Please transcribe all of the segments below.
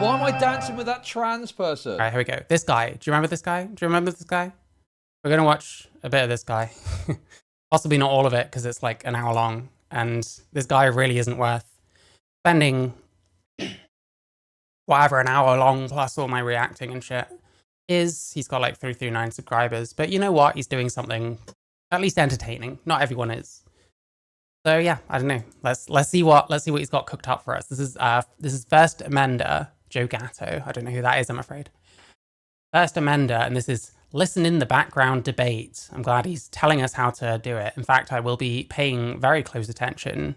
Why am I dancing with that trans person? All right, here we go. This guy. Do you remember this guy? Do you remember this guy? We're going to watch a bit of this guy. Possibly not all of it, because it's like an hour long. And this guy really isn't worth spending whatever, an hour long plus all my reacting and shit. He's got like 339 subscribers. But you know what? He's doing something at least entertaining. Not everyone is. So yeah, I don't know. Let's see what he's got cooked up for us. This is First Amender Joe Gatto. I don't know who that is, I'm afraid. First Amender, and this is Listen in the Background Debate. I'm glad he's telling us how to do it. In fact, I will be paying very close attention.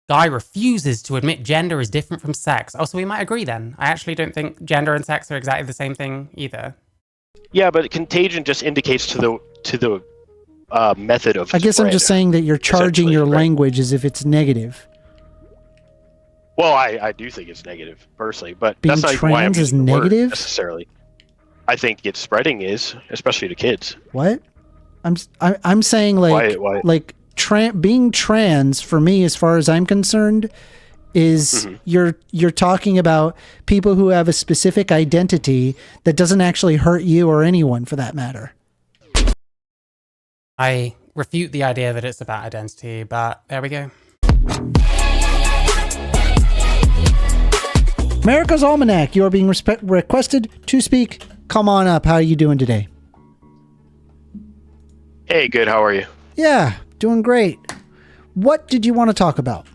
Guy refuses to admit gender is different from sex. Oh, so we might agree then. I actually don't think gender and sex are exactly the same thing either. Yeah, but contagion just indicates to the method of I guess spread, I'm just saying that you're charging your language as if it's negative. Well, I do think it's negative, personally, but Being that's not why I'm trans is using the word negative? necessarily. I think it's spreading is, especially to kids. What? I'm saying like Why? like being trans for me, as far as I'm concerned, is you're talking about people who have a specific identity that doesn't actually hurt you or anyone for that matter. I refute the idea that it's about identity, but there we go. America's Almanac, you are being requested to speak. Come on up. How are you doing today? Hey, good. How are you? Yeah, doing great. What did you want to talk about?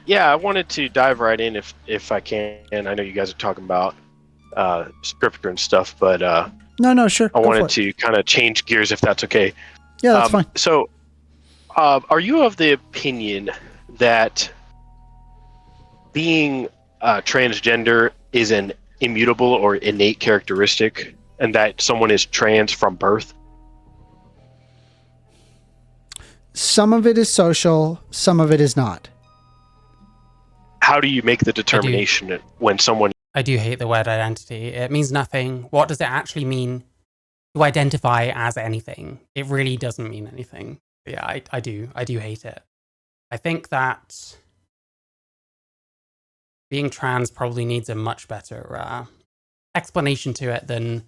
Yeah, I wanted to dive right in if I can. I know you guys are talking about scripture and stuff, but No, sure. I wanted to kind of change gears if that's okay. Yeah, that's fine. So, are you of the opinion that being transgender is an immutable or innate characteristic, and that someone is trans from birth? Some of it is social, some of it is not. How do you make the determination when someone... I do hate the word identity. It means nothing. What does it actually mean to identify as anything? It really doesn't mean anything. Yeah, I do hate it. I think that being trans probably needs a much better explanation to it than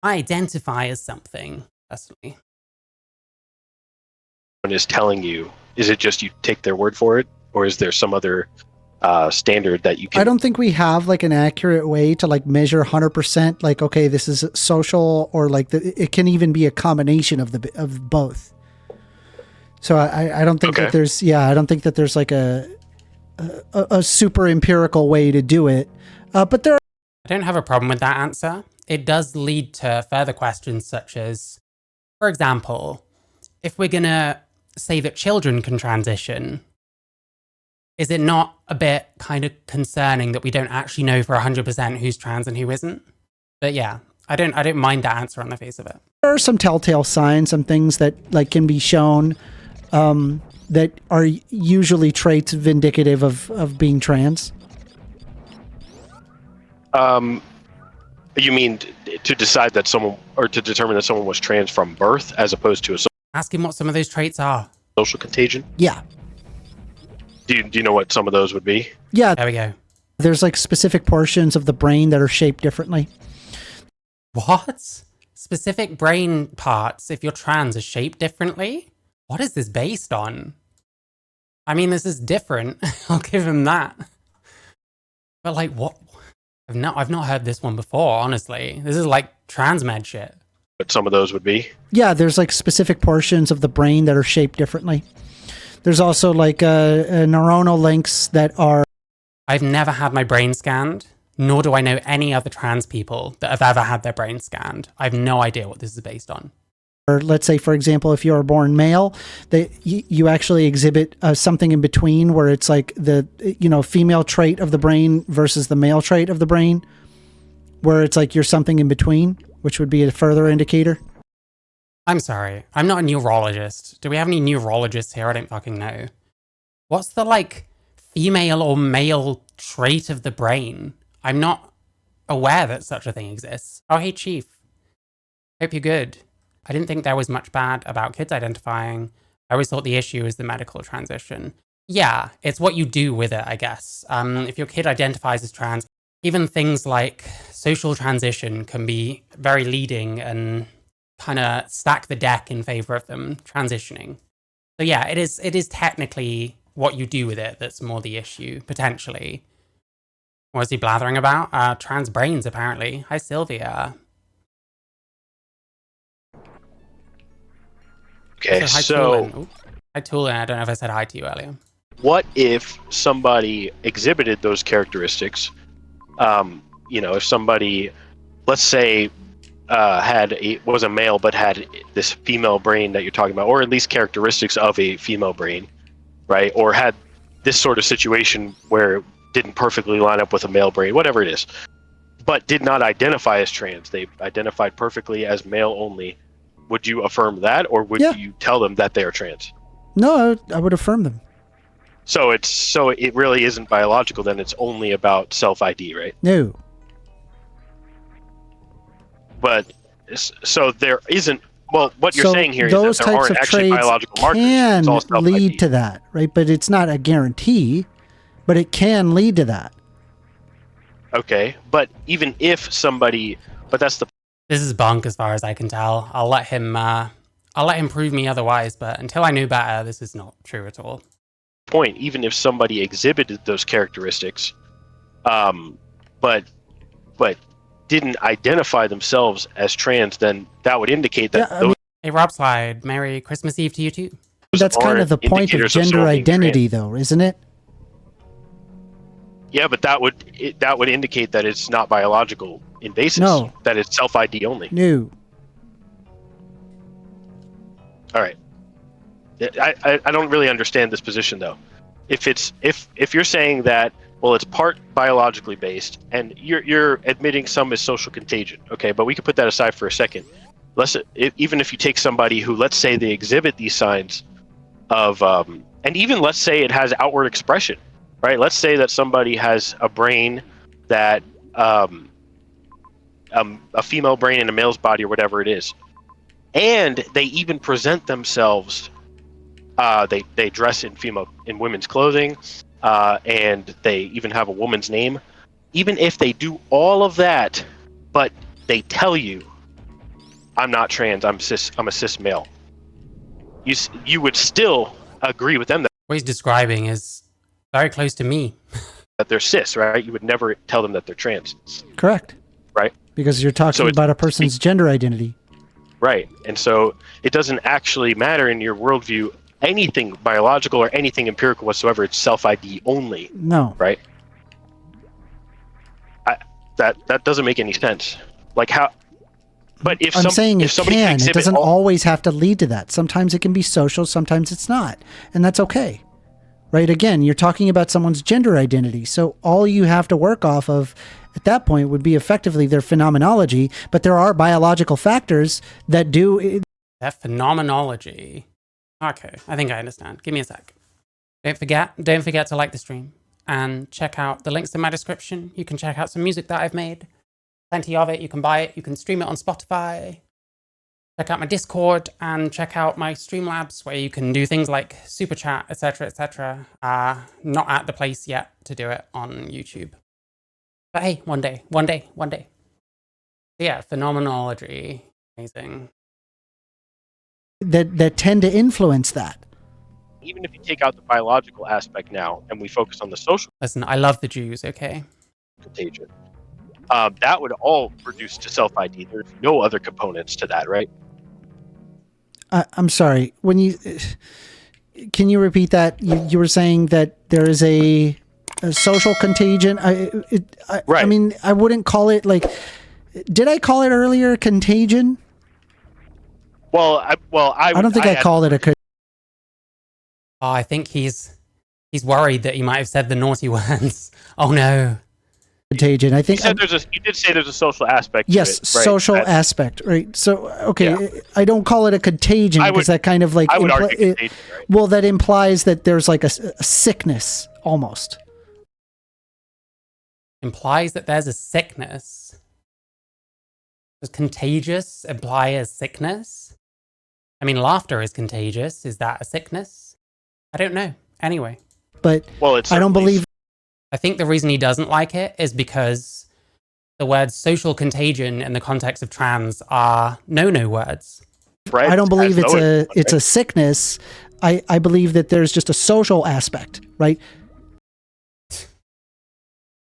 I identify as something, personally. is telling you, is it just you take their word for it, or is there some other standard that you can... I don't think we have like an accurate way to like measure 100%, like, okay, this is social, or like it can even be a combination of both. So I don't think that there's, I don't think that there's like a super empirical way to do it. But there... I don't have a problem with that answer. It does lead to further questions such as, for example, if we're gonna say that children can transition, is it not a bit kind of concerning that we don't actually know for 100% who's trans and who isn't? But yeah, I don't mind that answer on the face of it. There are some telltale signs, some things that like can be shown that are usually traits vindicative of being trans. You mean to decide that someone, or to determine that someone was trans from birth as opposed to a Ask him what some of those traits are. social contagion? Yeah. Do you know what some of those would be? Yeah. There we go. There's like specific portions of the brain that are shaped differently. What? Specific brain parts, if you're trans, are shaped differently? What is this based on? I mean, this is different. I'll give him that. But like, what? I've not heard this one before, honestly. This is like transmed shit. What some of those would be? Yeah, there's like specific portions of the brain that are shaped differently. There's also like neuronal links that are... I've never had my brain scanned, nor do I know any other trans people that have ever had their brain scanned. I have no idea what this is based on. Or let's say, for example, if you're born male, you actually exhibit something in between where it's like the, female trait of the brain versus the male trait of the brain, where it's like you're something in between, which would be a further indicator. I'm sorry, I'm not a neurologist. Do we have any neurologists here? I don't fucking know. What's the, like, female or male trait of the brain? I'm not aware that such a thing exists. Oh, hey, Chief. Hope you're good. I didn't think there was much bad about kids identifying. I always thought the issue was the medical transition. Yeah, it's what you do with it, I guess. If your kid identifies as trans, even things like social transition can be very leading and kind of stack the deck in favor of them transitioning. So yeah, it is technically what you do with it that's more the issue, potentially. What is he blathering about? Trans brains, apparently. Hi, Sylvia. Okay, Hi, so Toolin. Hi, Toolin. I don't know if I said hi to you earlier. what if somebody exhibited those characteristics? If somebody, let's say, was a male but had this female brain that you're talking about, or at least characteristics of a female brain, right? Or had this sort of situation where it didn't perfectly line up with a male brain, whatever it is, but did not identify as trans. They identified perfectly as male only. Would you affirm that, or would you tell them that they are trans? No, I would affirm them. So it really isn't biological. Then it's only about self-ID, right? No. But so there isn't. Well, what you're saying here is those that there types aren't of actually traits biological markers. can It's all self-ID. lead to that, right? But it's not a guarantee, but it can lead to that. Okay, but even if somebody, but that's the This is bunk as far as I can tell. I'll let him prove me otherwise, but until I knew better, this is not true at all. point. Even if somebody exhibited those characteristics, but didn't identify themselves as trans, then that would indicate that those Hey, Rob Slide, Merry Christmas Eve to you too. That's kind of the point of indicators of gender someone being identity, trans. though, isn't it? Yeah, but that would indicate that it's not biological in basis. No. That it's self-ID only. No. All right. I don't really understand this position though. If you're saying that, well, it's part biologically based, and you're admitting some is social contagion, okay, but we can put that aside for a second. Even if you take somebody who, let's say, they exhibit these signs of, and even let's say it has outward expression, right? Let's say that somebody has a brain that, a female brain in a male's body or whatever it is, and they even present themselves. They dress in women's clothing, and they even have a woman's name. Even if they do all of that, but they tell you, "I'm not trans. I'm a cis male." You would still agree with them What he's describing is very close to me. that they're cis, right? You would never tell them that they're trans, Correct. right? Because you're talking about a person's gender identity. Right, and so it doesn't actually matter in your worldview anything biological or anything empirical whatsoever. It's self-ID only. No. Right. That doesn't make any sense. Like how? But if I'm saying if it somebody can. It exhibit doesn't always have to lead to that. Sometimes it can be social. Sometimes it's not, and that's okay. Right? Again, you're talking about someone's gender identity, so all you have to work off of at that point would be effectively their phenomenology. But there are biological factors that do. That phenomenology. Okay, I think I understand. Give me a sec. Don't forget to like the stream and check out the links in my description. You can check out some music that I've made. Plenty of it. You can buy it. You can stream it on Spotify. Check out my Discord and check out my Streamlabs where you can do things like super chat, etc., etc. Not at the place yet to do it on YouTube. But hey, one day. So yeah, phenomenology. Amazing. That tend to influence that. even if you take out the biological aspect now and we focus on the social Listen, I love the Jews, okay? contagion, that would all reduce to self-ID. There's no other components to that, right? I'm sorry. Can you repeat that? You were saying that there is a social contagion. Right. I mean, I wouldn't call it like. Did I call it earlier contagion? I don't think I called it a. Oh, I think he's worried that he might have said the naughty words. Oh no. Contagion. I think You did say there's a social aspect. Yes, to it, right? social aspect. Right. So okay, Yeah. I don't call it a contagion because that kind of like. I would argue contagion, right? Well, that implies that there's like a sickness almost. Implies that there's a sickness. Does contagious imply a sickness? I mean, laughter is contagious. Is that a sickness? I don't know. Anyway, but Well, it's I don't certainly- believe. I think the reason he doesn't like it is because the words social contagion in the context of trans are no words. Fred I don't believe has it's a sickness. I believe that there's just a social aspect, right?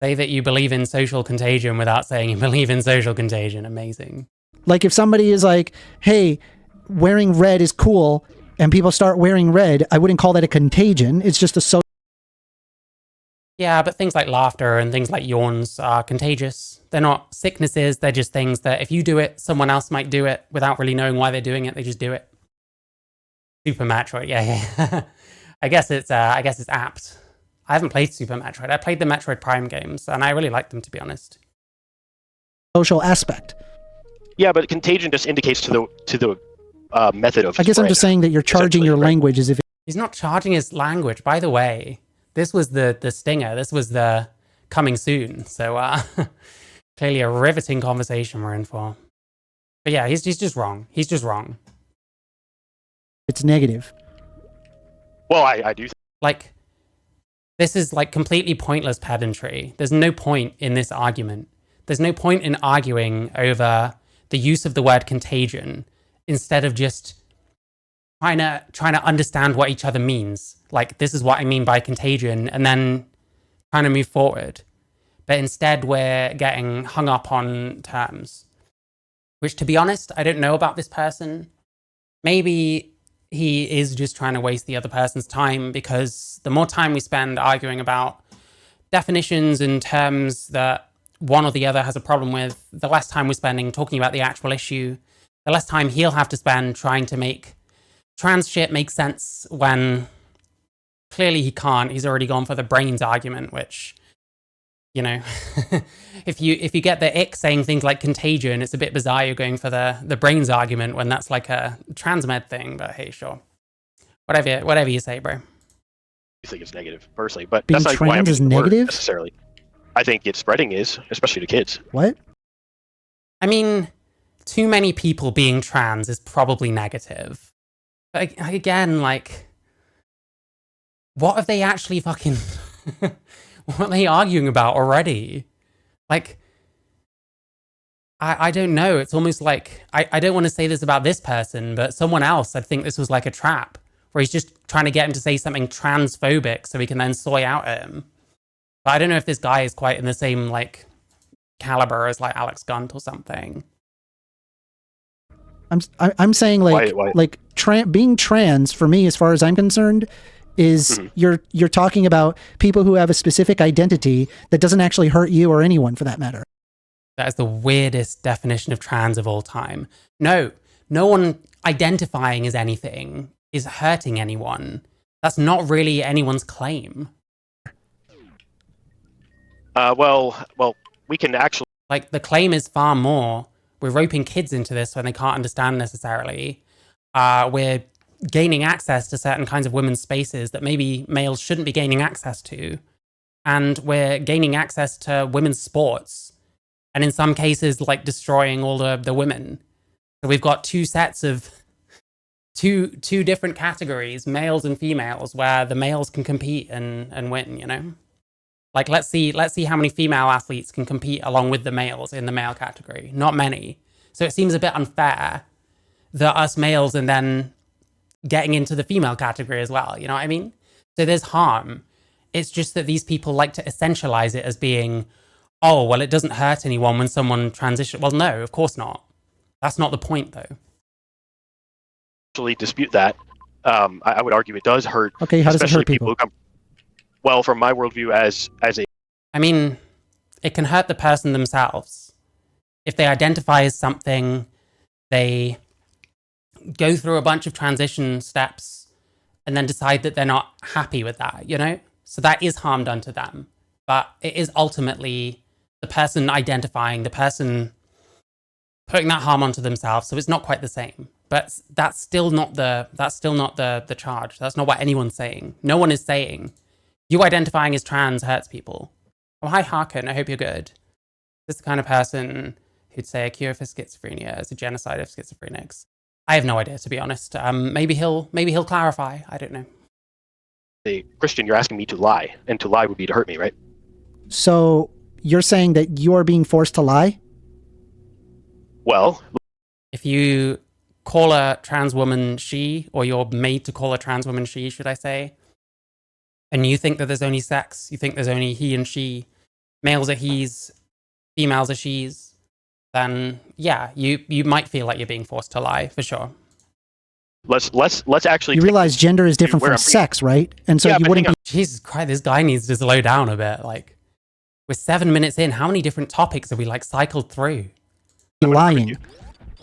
Say that you believe in social contagion without saying you believe in social contagion. Amazing. Like if somebody is like, hey, wearing red is cool, and people start wearing red, I wouldn't call that a contagion. It's just a social. Yeah, but things like laughter and things like yawns are contagious. They're not sicknesses. They're just things that if you do it, someone else might do it without really knowing why they're doing it. They just do it. Super Metroid. Yeah. I guess it's apt. I haven't played Super Metroid. I played the Metroid Prime games, and I really liked them, to be honest. Social aspect. Yeah, but contagion just indicates to the method of. I guess I'm just saying that you're charging your right? language as if He's not charging his language. By the way, this was the stinger. This was the coming soon. So clearly a riveting conversation we're in for. But yeah, he's just wrong. He's just wrong. it's negative. Well, I do. Like, this is like completely pointless pedantry. There's no point in this argument. There's no point in arguing over the use of the word contagion instead of just trying to understand what each other means. Like, this is what I mean by contagion, and then trying to move forward. But instead, we're getting hung up on terms, which, to be honest, I don't know about this person. Maybe he is just trying to waste the other person's time, because the more time we spend arguing about definitions and terms that one or the other has a problem with, the less time we're spending talking about the actual issue, the less time he'll have to spend trying to make trans shit make sense when clearly he can't. He's already gone for the brains argument, which, you know, if you get the ick saying things like contagion, it's a bit bizarre you're going for the brains argument when that's like a transmed thing. But hey, sure, whatever you say, bro. I think it's negative personally, but Being that's not why I'm trans is using the word negative? necessarily. I think it's spreading is, especially to kids. What? I mean, too many people being trans is probably negative. But again, like, what have they actually fucking... what are they arguing about already? Like, I don't know. It's almost like... I don't want to say this about this person, but someone else, I'd think this was like a trap, where he's just trying to get him to say something transphobic so he can then soy out at him. But I don't know if this guy is quite in the same, like, caliber as, like, Alex Gunt or something. I'm saying like Why? like being trans for me, as far as I'm concerned, is you're talking about people who have a specific identity that doesn't actually hurt you or anyone for that matter. That is the weirdest definition of trans of all time. No one identifying as anything is hurting anyone. That's not really anyone's claim. Well, we can actually. Like, the claim is far more, we're roping kids into this when they can't understand necessarily. We're gaining access to certain kinds of women's spaces that maybe males shouldn't be gaining access to. And we're gaining access to women's sports. And in some cases, like, destroying all the women. So we've got two sets of two different categories, males and females, where the males can compete and win, you know? Like, let's see how many female athletes can compete along with the males in the male category. Not many. So it seems a bit unfair that us males and then getting into the female category as well. You know what I mean? So there's harm. It's just that these people like to essentialize it as being, oh, well, it doesn't hurt anyone when someone transitions. Well, no, of course not. That's not the point, though. Actually dispute that. I would argue it does hurt. Okay, how does it especially hurt people? who come. Well, from my worldview, as a I mean, it can hurt the person themselves. If they identify as something, they go through a bunch of transition steps and then decide that they're not happy with that, you know? So that is harm done to them. But it is ultimately the person identifying, the person putting that harm onto themselves. So it's not quite the same. But that's still not the charge. That's not what anyone's saying. No one is saying you identifying as trans hurts people. Oh, hi, Harkin. I hope you're good. This is the kind of person who'd say a cure for schizophrenia is a genocide of schizophrenics. I have no idea, to be honest. Maybe he'll clarify. I don't know. a Christian, you're asking me to lie, and to lie would be to hurt me, right? So you're saying that you're being forced to lie? Well, If you call a trans woman she, or you're made to call a trans woman she, should I say, and you think that there's only sex, you think there's only he and she, males are he's, females are she's, then yeah, you might feel like you're being forced to lie, for sure. let's actually. You realize gender is different where from I'm sex, right? And so Yeah, you but wouldn't hang be Jesus Christ, this guy needs to slow down a bit. Like, we're 7 minutes in. How many different topics have we like cycled through? lying.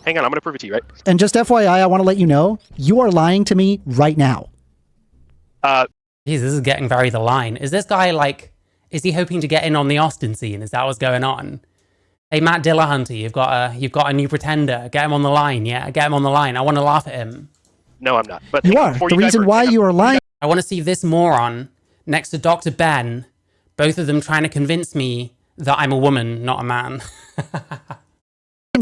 Hang on, I'm going to prove it to you, right? And just FYI, I want to let you know, you are lying to me right now. Jeez, this is getting very the line. Is this guy like, is he hoping to get in on the Austin scene? Is that what's going on? Hey, Matt Dillahunter, you've got a new pretender. Get him on the line, yeah? Get him on the line. I want to laugh at him. No, I'm not. But You are. The reason why you are lying I want to see this moron next to Dr. Ben, both of them trying to convince me that I'm a woman, not a man.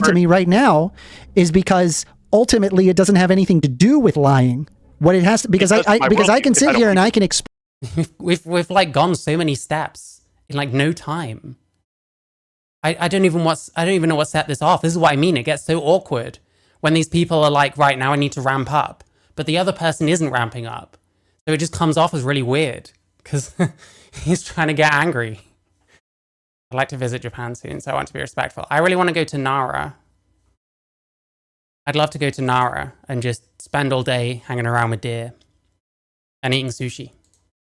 to me right now is because ultimately it doesn't have anything to do with lying. What it has to, because I can sit here and I can explain. We've like gone so many steps in like no time. I don't even know what set this off. This is what I mean. It gets so awkward when these people are like, right now I need to ramp up, but the other person isn't ramping up. So it just comes off as really weird because he's trying to get angry. I'd like to visit Japan soon, so I want to be respectful. I really want to go to Nara. I'd love to go to Nara and just spend all day hanging around with deer and eating sushi.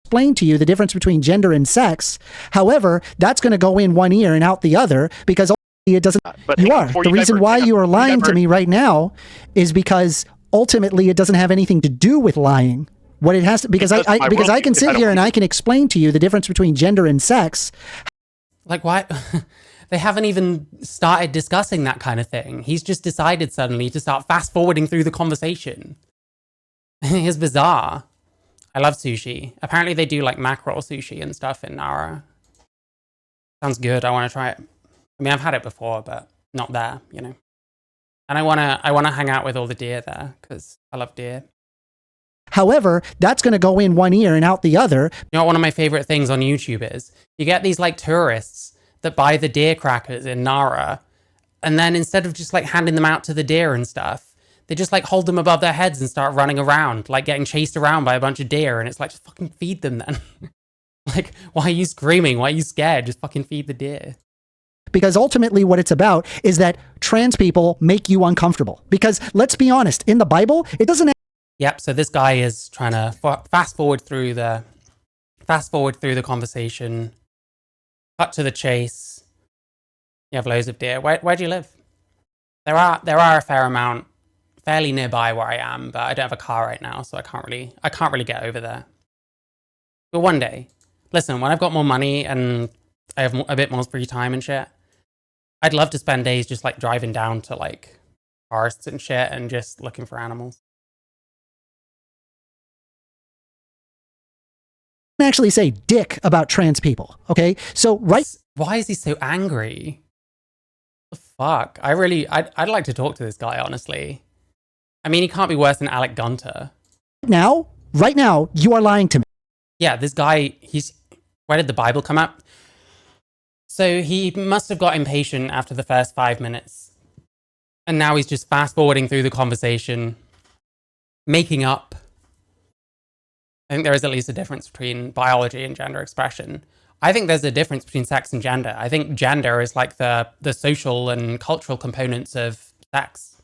Explain to you the difference between gender and sex. However, that's going to go in one ear and out the other because it doesn't. But You are. The reason why you are lying to me right now is because ultimately it doesn't have anything to do with lying. What it has to, because I can sit here and I can explain to you the difference between gender and sex. Like, why? They haven't even started discussing that kind of thing. He's just decided suddenly to start fast forwarding through the conversation. It's bizarre. I love sushi. Apparently they do like mackerel sushi and stuff in Nara. Sounds good. I want to try it. I mean, I've had it before, but not there, you know. And I want to hang out with all the deer there because I love deer. However, that's going to go in one ear and out the other. You know what one of my favorite things on YouTube is? You get these like tourists that buy the deer crackers in Nara, and then instead of just like handing them out to the deer and stuff, they just like hold them above their heads and start running around, like getting chased around by a bunch of deer. And it's like, just fucking feed them then. Like, why are you screaming? Why are you scared? Just fucking feed the deer. Because ultimately what it's about is that trans people make you uncomfortable. Because let's be honest, in the Bible, it doesn't. Yep. So this guy is trying to fast forward through the conversation, cut to the chase. You have loads of deer. Where do you live? There are a fair amount fairly nearby where I am, but I don't have a car right now, so I can't really get over there. But one day, listen, when I've got more money and I have a bit more free time and shit, I'd love to spend days just like driving down to like forests and shit and just looking for animals. Actually say dick about trans people. Okay. So why is he so angry? What the fuck? I'd like to talk to this guy, honestly. I mean, he can't be worse than Alec Gunter. Right now, you are lying to me. Yeah, this guy, where did the Bible come up? So he must have got impatient after the first 5 minutes. And now he's just fast forwarding through the conversation, making up. I think there is at least a difference between biology and gender expression. I think there's a difference between sex and gender. I think gender is like the social and cultural components of sex.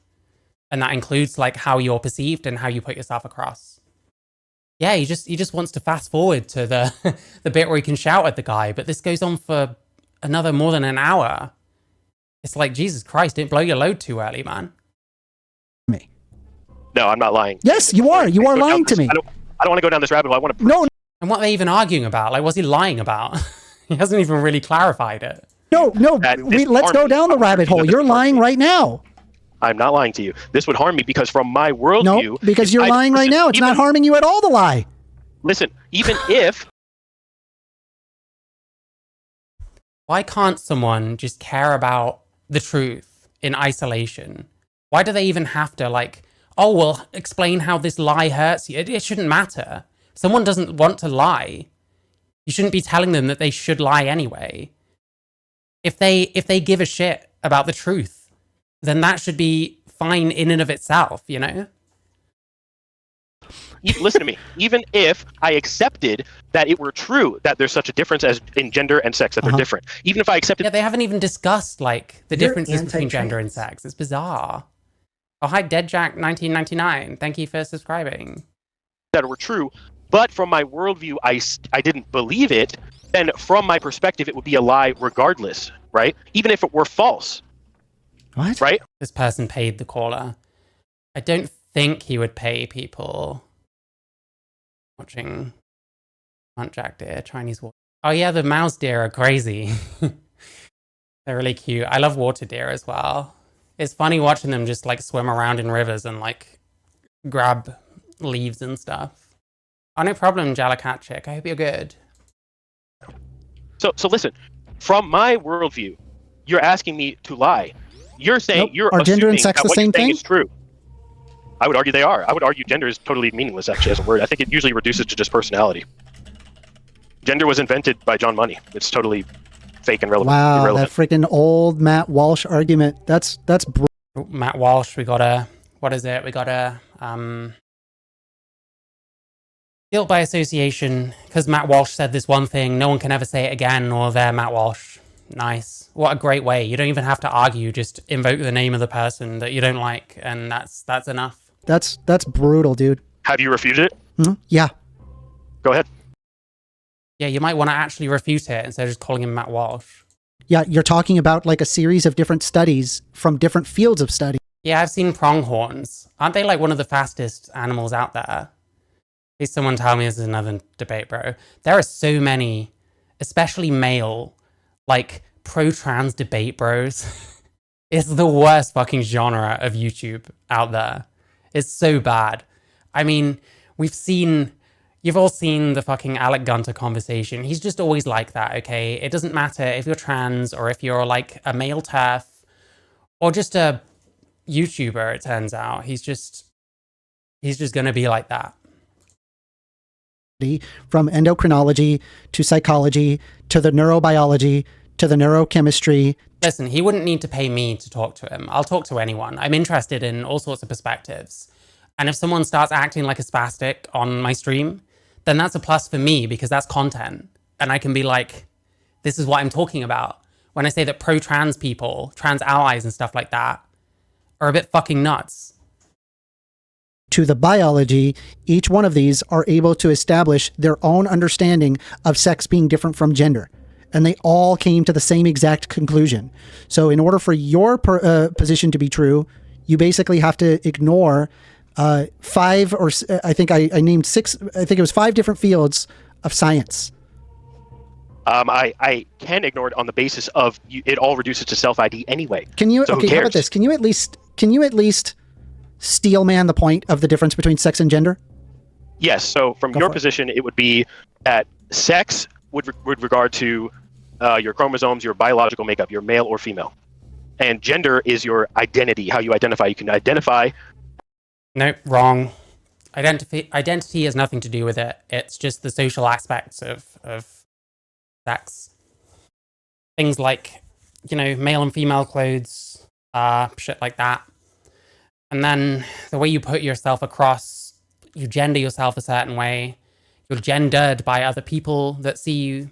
And that includes like how you're perceived and how you put yourself across. Yeah, he just wants to fast forward to the the bit where he can shout at the guy, but this goes on for another more than an hour. It's like, Jesus Christ, don't blow your load too early, man. Me. No, I'm not lying. Yes, you are. You are lying to me. I don't want to go down this rabbit hole. I want to. No. And what are they even arguing about? Like, what's he lying about? He hasn't even really clarified it. No. Let's go down the rabbit hole. You're lying right now. I'm not lying to you. This would harm me because from my worldview... No, because you're lying right now. It's not harming you at all to lie. Listen, even if... Why can't someone just care about the truth in isolation? Why do they even have to, like, oh, well, explain how this lie hurts you? It shouldn't matter. If someone doesn't want to lie, you shouldn't be telling them that they should lie anyway. If they give a shit about the truth, then that should be fine in and of itself, you know? Listen to me. Even if I accepted that it were true that there's such a difference as in gender and sex, that they're different. Even if I accepted... Yeah, they haven't even discussed, like, the You're differences between gender and anti-trans. sex. It's bizarre. Oh, hi, DeadJack1999. Thank you for subscribing. that were true, but from my worldview, I didn't believe it, then from my perspective, it would be a lie regardless, right? Even if it were false. What? Right? This person paid the caller. I don't think he would pay people watching Hunt Jack Deer, Chinese water. Oh yeah, the mouse deer are crazy. They're really cute. I love water deer as well. It's funny watching them just like swim around in rivers and like grab leaves and stuff. Oh, no problem, Jalacat chick. I hope you're good. So listen, from my worldview, you're asking me to lie. You're saying Nope. you're Are gender and assuming sex that the what you're same saying thing? is true. I would argue they are. I would argue gender is totally meaningless, actually, as a word. I think it usually reduces to just personality. Gender was invented by John Money. It's totally fake and Wow, irrelevant. that freaking old Matt Walsh argument. That's Oh, Matt Walsh, we got a... What is it? We got a... guilt by association, because Matt Walsh said this one thing, no one can ever say it again, or they're Matt Walsh. Nice. What a great way. You don't even have to argue, just invoke the name of the person that you don't like, and that's enough. that's brutal, dude. Have you refuted it? Yeah. Go ahead. Yeah, you might want to actually refute it instead of just calling him Matt Walsh. Yeah, you're talking about like a series of different studies from different fields of study. Yeah, I've seen pronghorns. Aren't they like one of the fastest animals out there? Please someone tell me this is another debate, bro. There are so many, especially male, like pro-trans debate bros. It's the worst fucking genre of YouTube out there. It's so bad. I mean, you've all seen the fucking Alec Gunter conversation. He's just always like that, okay? It doesn't matter if you're trans or if you're like a male TERF or just a YouTuber, it turns out. He's just gonna be like that. From endocrinology to psychology to the neurobiology to the neurochemistry. Listen, he wouldn't need to pay me to talk to him. I'll talk to anyone. I'm interested in all sorts of perspectives. And if someone starts acting like a spastic on my stream, then that's a plus for me because that's content. And I can be like, this is what I'm talking about. When I say that pro-trans people, trans allies and stuff like that are a bit fucking nuts. To the biology, each one of these are able to establish their own understanding of sex being different from gender. And they all came to the same exact conclusion. So in order for your position to be true, you basically have to ignore I think I named six, I think it was 5 different fields of science. I can ignore it on the basis of it all reduces to self-ID anyway. Can you, So who okay, how about cares? this? Can you at least steelman the point of the difference between sex and gender? Yes. So from your for it. position, it would be that sex would regard to your chromosomes, your biological makeup, your male or female, and gender is your identity, how you identify. You can identify. Nope, wrong. Identity has nothing to do with it. It's just the social aspects of sex. Things like, male and female clothes, shit like that. And then the way you put yourself across, you gender yourself a certain way. You're gendered by other people that see you.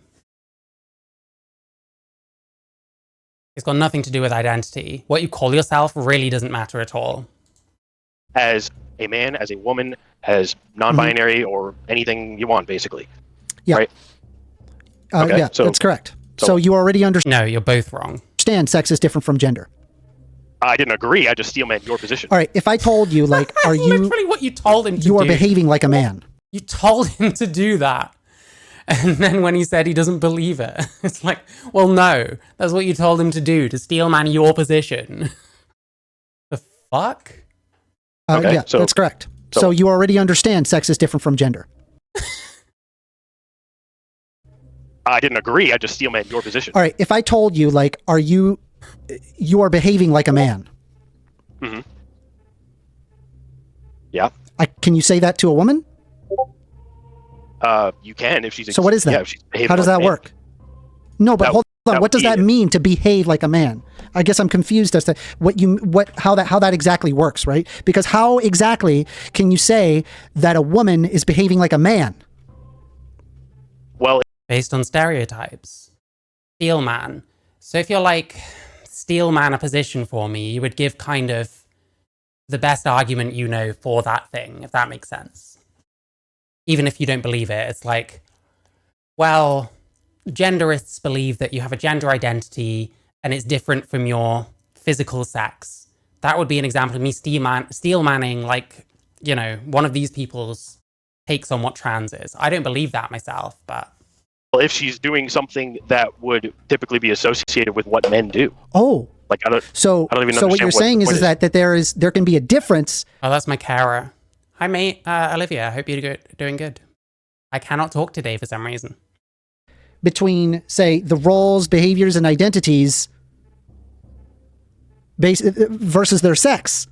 It's got nothing to do with identity. What you call yourself really doesn't matter at all. As a man, as a woman, as non-binary, or anything you want, basically. Yeah. Right? Okay, Yeah, so- that's correct. So you already understand No, you're both wrong. sex is different from gender. I didn't agree. I just steelman your position. All right, if I told you, like, are That's you literally what you told him to do. you are behaving like a man? You told him to do that. And then when he said he doesn't believe it, it's like, well, no, that's what you told him to do, to steelman your position. The fuck? Okay, Yeah, so- that's correct. so- So you already understand sex is different from gender. I didn't agree. I just steelman your position. All right, if I told you, like, you are behaving like a man. Mm-hmm. Yeah. Can you say that to a woman? You can if she's. So what is that? Yeah, if she's behaving How does like a that man. work? No, but hold on. What does would that be- mean to behave like a man? I guess I'm confused as to how that exactly works, right? Because how exactly can you say that a woman is behaving like a man? Well, Based on stereotypes. Steelman. So if you're like, Steelman a position for me, you would give kind of the best argument you know for that thing, if that makes sense. Even if you don't believe it, it's like, well, genderists believe that you have a gender identity and it's different from your physical sex. That would be an example of me steelmanning, like, you know, one of these people's takes on what trans is. I don't believe that myself, but... if she's doing something that would typically be associated with what men do. Oh. Like, I don't even So what understand you're saying the is point that there can be a difference. Oh, that's my carer. Hi, mate. Olivia, I hope you're doing good. I cannot talk today for some reason. Between, say, the roles, behaviors, and identities versus their sex.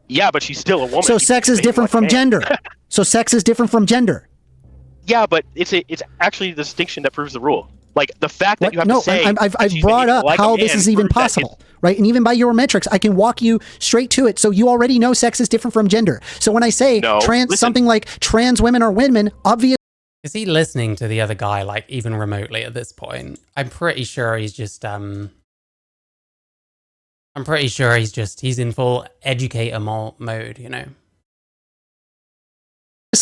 Yeah, but she's still a woman. So You sex can't is behave different like a from man. gender. So sex is different from gender. Yeah, but it's actually the distinction that proves the rule. Like, the fact that you have No, to say... I've that she's brought behaving up like a how man this is even proves that possible, right? And even by your metrics, I can walk you straight to it. So you already know sex is different from gender. So when I say No, listen. something like trans women are women, obviously. Is he listening to the other guy, like, even remotely at this point? I'm pretty sure he's just, he's in full educator mode, you know?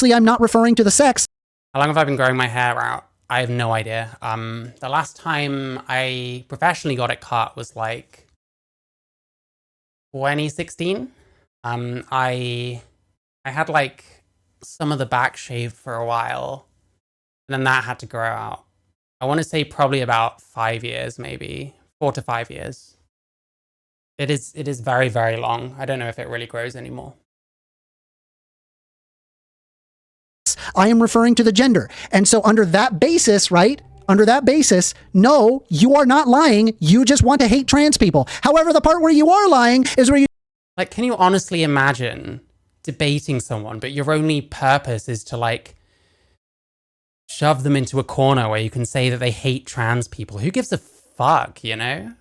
I'm not referring to the sex. How long have I been growing my hair out? I have no idea. The last time I professionally got it cut was like 2016. I had like some of the back shaved for a while, and then that had to grow out. I want to say probably about 5 years, maybe 4 to 5 years. It is very, very long. I don't know if it really grows anymore. I am referring to the gender. And so under that basis, right? Under that basis, no, you are not lying. You just want to hate trans people. However, the part where you are lying is where you... Like, can you honestly imagine debating someone, but your only purpose is to, like, shove them into a corner where you can say that they hate trans people? Who gives a fuck, you know?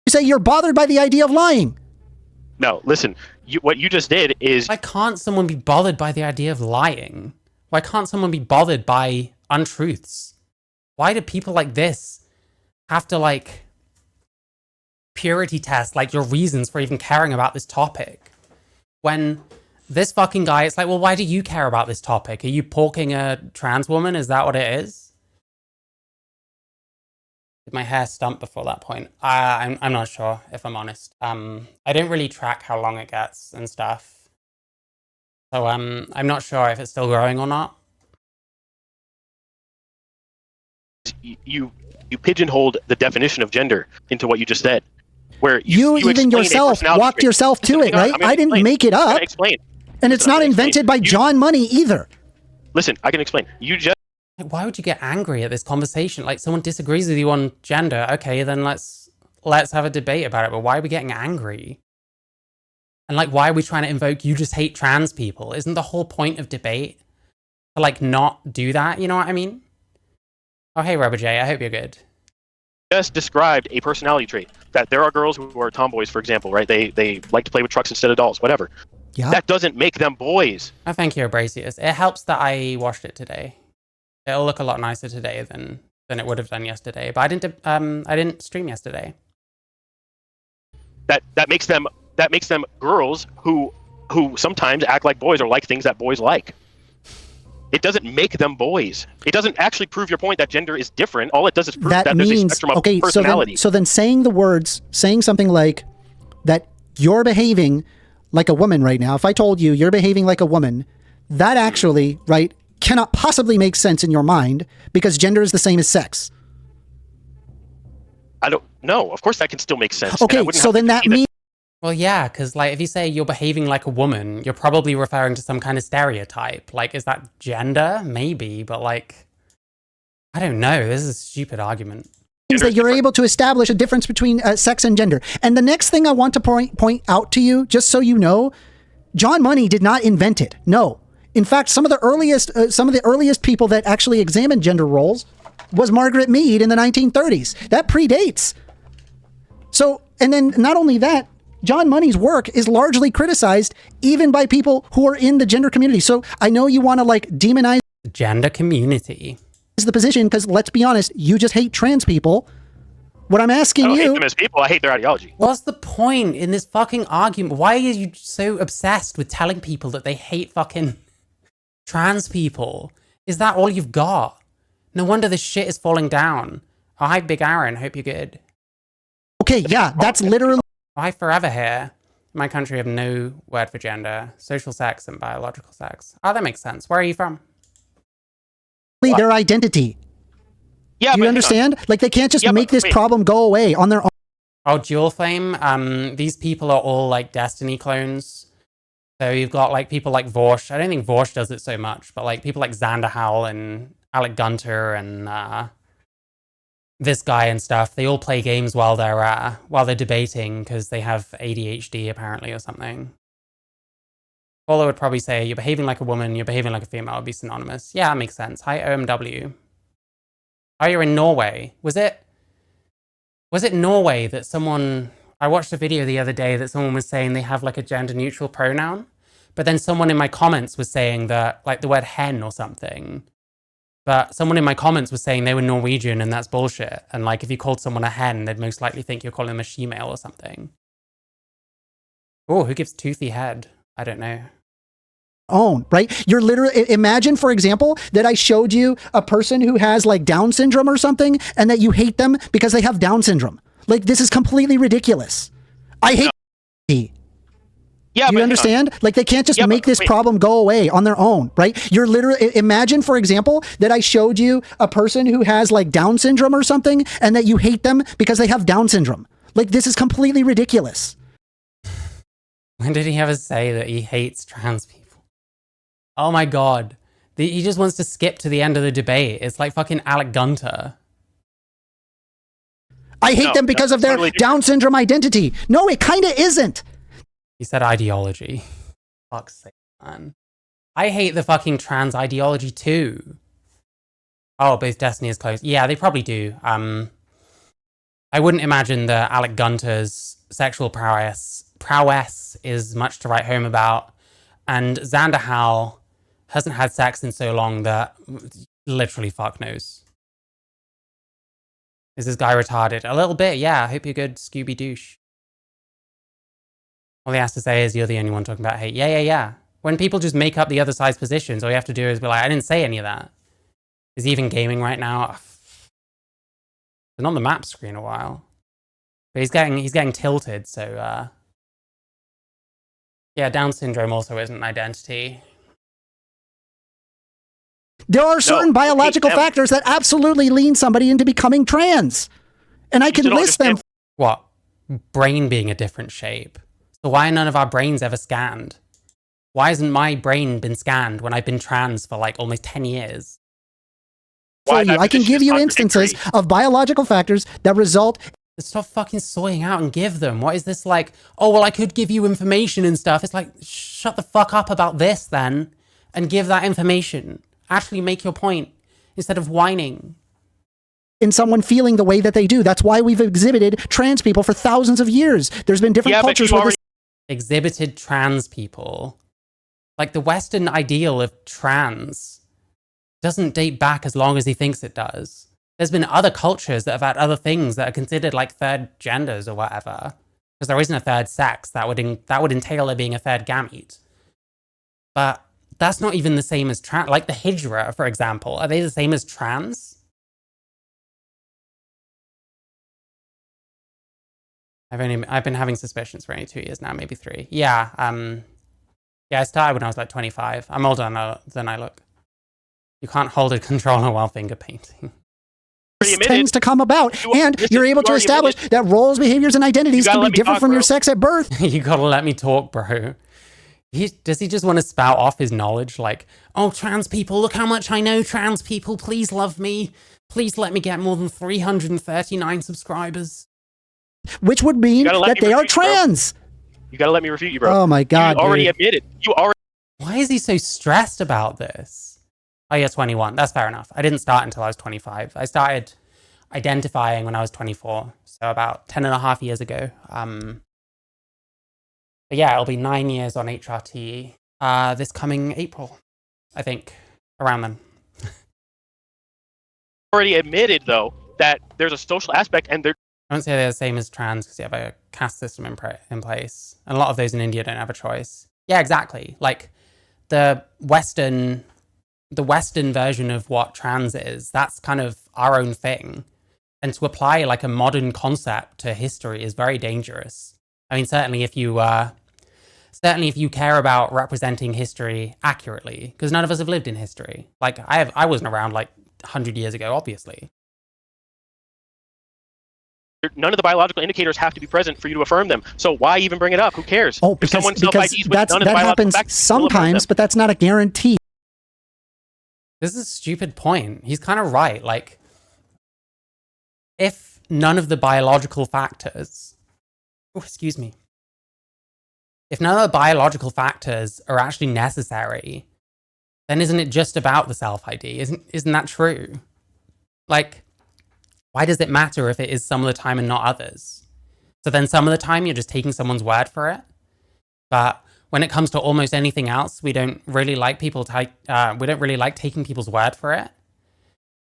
You say you're bothered by the idea of lying. No, listen. What you just did is... Why can't someone be bothered by the idea of lying? Why can't someone be bothered by untruths? Why do people like this have to, like, purity test, like, your reasons for even caring about this topic? When this fucking guy, it's like, well, why do you care about this topic? Are you porking a trans woman? Is that what it is? Did my hair stump before that point? I'm not sure, if I'm honest. I don't really track how long it gets and stuff. So I'm not sure if it's still growing or not. You pigeonholed the definition of gender into what you just said. Where you even explained a yourself personality walked trait. yourself to Listen, it, right? I'm gonna I didn't explain. make it I'm up. gonna explain. And it's Listen, I'm not gonna invented explain. by John Money either. Listen, I can explain. You just... Like, why would you get angry at this conversation? Like, someone disagrees with you on gender. Okay, then let's have a debate about it. But why are we getting angry? And, like, why are we trying to invoke you just hate trans people? Isn't the whole point of debate to, like, not do that? You know what I mean? Oh, hey, Rubber J, I hope you're good. just described a personality trait. That there are girls who are tomboys, for example, right? They like to play with trucks instead of dolls, whatever. Yeah. That doesn't make them boys. Oh, thank you, Abrasius. It helps that I washed it today. It'll look a lot nicer today than it would have done yesterday. But I didn't stream yesterday. That makes them girls who sometimes act like boys or like things that boys like. It doesn't make them boys. It doesn't actually prove your point that gender is different. All it does is prove that there's a spectrum of personality. So then saying something like that you're behaving like a woman right now, if I told you you're behaving like a woman, that actually, right, cannot possibly make sense in your mind because gender is the same as sex. I don't know. Of course that can still make sense. Okay, so then that means... Well, yeah, because like if you say you're behaving like a woman, you're probably referring to some kind of stereotype. Like, is that gender? Maybe, but like, I don't know. This is a stupid argument. Means that you're able to establish a difference between sex and gender. And the next thing I want to point out to you, just so you know, John Money did not invent it. No, In fact, some of the earliest people that actually examined gender roles was Margaret Mead in the 1930s. That predates. So, and then not only that, John Money's work is largely criticized even by people who are in the gender community. So I know you want to like demonize The gender community. the position because let's be honest, you just hate trans people. What I'm asking I don't hate you, them as people. I hate their ideology. What's the point in this fucking argument? Why are you so obsessed with telling people that they hate fucking trans people? Is that all you've got? No wonder this shit is falling down. Oh, hi, Big Aaron. Hope you're good. okay, yeah, that's literally I forever here. In my country, have no word for gender, social sex, and biological sex. Oh, that makes sense. Where are you from? their identity. Yeah, Do you understand? Like they can't just make this problem go away on their own. Oh, Dual Flame. These people are all like Destiny clones. So you've got like people like Vorsh. I don't think Vorsh does it so much, but like people like Xander Howell and Alec Gunter and this guy and stuff. They all play games while they're debating because they have ADHD apparently or something. Paula would probably say you're behaving like a woman, you're behaving like a female would be synonymous. Yeah, that makes sense. Hi, OMW. Oh, you're in Norway. Was it Norway that someone... I watched a video the other day that someone was saying they have like a gender neutral pronoun, but then someone in my comments was saying that, like the word hen or something, but someone in my comments was saying they were Norwegian and that's bullshit. And like if you called someone a hen, they'd most likely think you're calling them a she-male or something. Oh, who gives toothy head? I don't know. Own, right? You're literally, imagine, for example, that I showed you a person who has like Down syndrome or something and that you hate them because they have Down syndrome. Like, this is completely ridiculous. I hate Yeah, Do you understand? Like, they can't just make this problem go away on their own, right? You're literally, imagine, for example, that I showed you a person who has like Down syndrome or something and that you hate them because they have Down syndrome. Like, this is completely ridiculous. When did he ever say that he hates trans people? Oh my god. He just wants to skip to the end of the debate. It's like fucking Alec Gunter. I hate them because of their totally Down syndrome identity. No, it kind of isn't. He said ideology. Fuck's sake, man. I hate the fucking trans ideology too. Oh, both Destiny is close. Yeah, they probably do. I wouldn't imagine that Alec Gunter's sexual prowess is much to write home about. And Xander Howell hasn't had sex in so long that literally fuck knows. Is this guy retarded? A little bit, yeah. I hope you're good, Scooby Douche. All he has to say is you're the only one talking about hate. Yeah. When people just make up the other side's positions, all you have to do is be like, I didn't say any of that. Is he even gaming right now? Been on the map screen a while. But he's getting tilted, so yeah, Down syndrome also isn't an identity. There are certain biological factors that absolutely lean somebody into becoming trans. And I can list them. What? Brain being a different shape. So why are none of our brains ever scanned? Why hasn't my brain been scanned when I've been trans for like almost 10 years? I can give you instances of biological factors that result. Stop fucking soying out and give them. What is this like? Oh, well, I could give you information and stuff. It's like, shut the fuck up about this then and give that information. Actually make your point instead of whining. In someone feeling the way that they do. That's why we've exhibited trans people for thousands of years. There's been different cultures where this exhibited trans people. Like the Western ideal of trans doesn't date back as long as he thinks it does. There's been other cultures that have had other things that are considered like third genders or whatever. Because there isn't a third sex. That would entail there being a third gamete. But that's not even the same as trans. Like the Hijra, for example. Are they the same as trans? I've been having suspicions for only 2 years now, maybe 3. Yeah, I started when I was like 25. I'm older than I look. You can't hold a controller while finger painting. Tends to come about, and you're able to establish that roles, behaviors, and identities can be different from your sex at birth. You gotta let me talk, bro. Does he just want to spout off his knowledge? Like, oh, trans people, look how much I know, trans people, please love me. Please let me get more than 339 subscribers. Which would mean that they are trans. You gotta let me refute you, bro. Oh my god, You already admitted. Why is he so stressed about this? Oh, yeah, 21. That's fair enough. I didn't start until I was 25. I started identifying when I was 24, so about 10 and a half years ago. But yeah, it'll be 9 years on HRT this coming April, I think, around then. Already admitted, though, that there's a social aspect, and they're... I won't say they're the same as trans because you have a caste system in place. And a lot of those in India don't have a choice. Yeah, exactly. Like the Western version of what trans is, that's kind of our own thing. And to apply like a modern concept to history is very dangerous. I mean, certainly if you care about representing history accurately, because none of us have lived in history. Like I wasn't around like 100 years ago, obviously. None of the biological indicators have to be present for you to affirm them. So why even bring it up? Who cares? Oh, because that happens sometimes, but that's not a guarantee. This is a stupid point. He's kind of right. Like, if none of the biological factors, if none of the biological factors are actually necessary, then isn't it just about the self-ID? Isn't that true? Like, why does it matter if it is some of the time and not others? So then some of the time you're just taking someone's word for it. But when it comes to almost anything else, we don't really like taking people's word for it.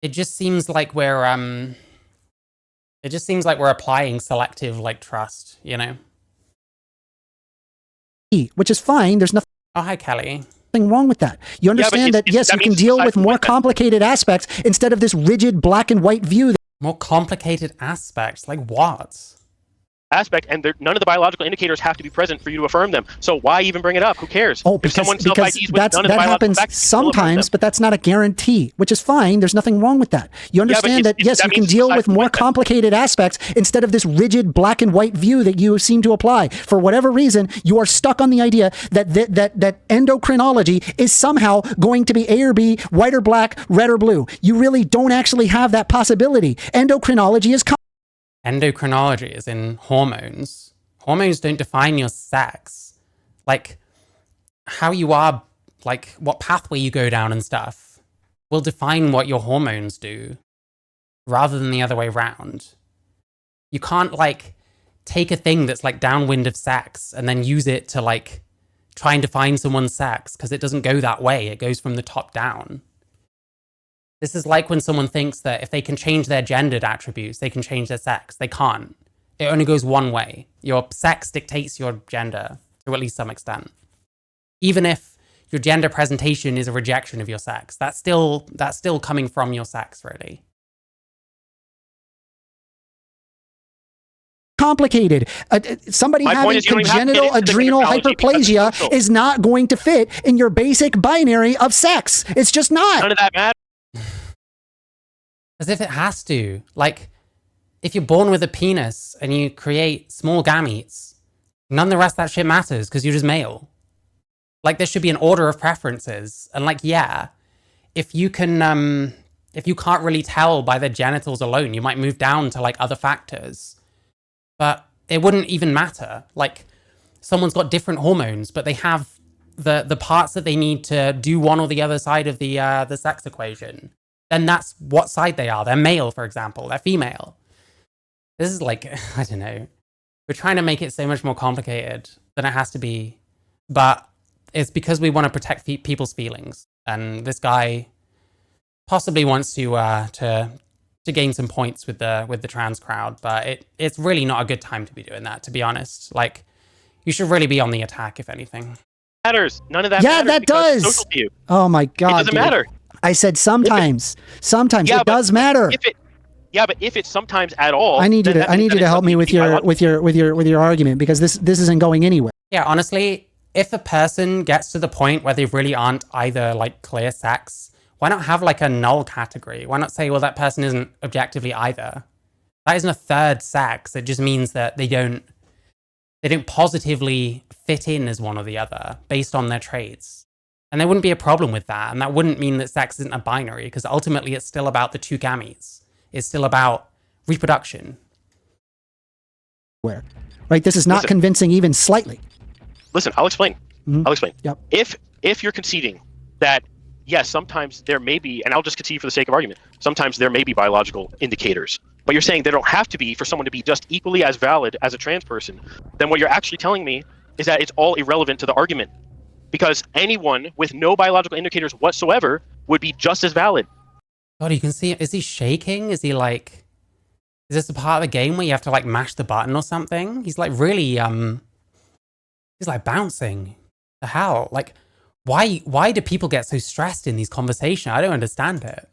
It just seems like we're applying selective like trust, you know? Which is fine. There's nothing. Oh, hi, Kelly. Wrong with that. You understand that yes, you can deal with more complicated aspects instead of this rigid black and white view. More complicated aspects? Like what? Aspect, and none of the biological indicators have to be present for you to affirm them. So why even bring it up? Who cares? Oh, because that happens sometimes, but that's not a guarantee, which is fine. There's nothing wrong with that. You understand that yes, you can deal with more complicated aspects instead of this rigid black and white view that you seem to apply. For whatever reason, you are stuck on the idea that endocrinology is somehow going to be A or B, white or black, red or blue. You really don't actually have that possibility. Endocrinology is Endocrinology is in hormones. Hormones don't define your sex. Like, how you are, like, what pathway you go down and stuff will define what your hormones do, rather than the other way around. You can't, like, take a thing that's, like, downwind of sex and then use it to, like, try and define someone's sex, because it doesn't go that way. It goes from the top down. This is like when someone thinks that if they can change their gendered attributes, they can change their sex. They can't. It only goes one way. Your sex dictates your gender to at least some extent. Even if your gender presentation is a rejection of your sex, that's still coming from your sex, really. Complicated. Somebody having congenital adrenal hyperplasia is not going to fit in your basic binary of sex. It's just not. None of that matters. As if it has to. Like, if you're born with a penis and you create small gametes, none of the rest of that shit matters because you're just male. Like, there should be an order of preferences. And like, yeah, if you can't really tell by the genitals alone, you might move down to like other factors. But it wouldn't even matter. Like, someone's got different hormones, but they have the parts that they need to do one or the other side of the sex equation. Then that's what side they are. They're male, for example. They're female. This is like, I don't know. We're trying to make it so much more complicated than it has to be. But it's because we want to protect people's feelings. And this guy possibly wants to gain some points with the trans crowd. But it's really not a good time to be doing that, to be honest. Like, you should really be on the attack, if anything. Matters. None of that matters. Yeah, that does. Oh my God. It doesn't matter. I said sometimes. Sometimes it does matter. But if it's sometimes at all, I need you to help me with your argument, because this isn't going anywhere. Yeah, honestly, if a person gets to the point where they really aren't either like clear sex, why not have like a null category? Why not say, well, that person isn't objectively either? That isn't a third sex. It just means that they don't positively fit in as one or the other based on their traits. And there wouldn't be a problem with that. And that wouldn't mean that sex isn't a binary, because ultimately it's still about the two gametes. It's still about reproduction. Right? This is not convincing even slightly. Listen, I'll explain. Mm-hmm. I'll explain. Yep. If if you're conceding that, yes, sometimes there may be, and I'll just concede for the sake of argument, sometimes there may be biological indicators, but you're saying they don't have to be for someone to be just equally as valid as a trans person, then what you're actually telling me is that it's all irrelevant to the argument. Because anyone with no biological indicators whatsoever would be just as valid. God, you can see, is he shaking? Is he like, is this a part of the game where you have to like mash the button or something? He's like really, he's like bouncing. The hell? Like, why do people get so stressed in these conversations? I don't understand it.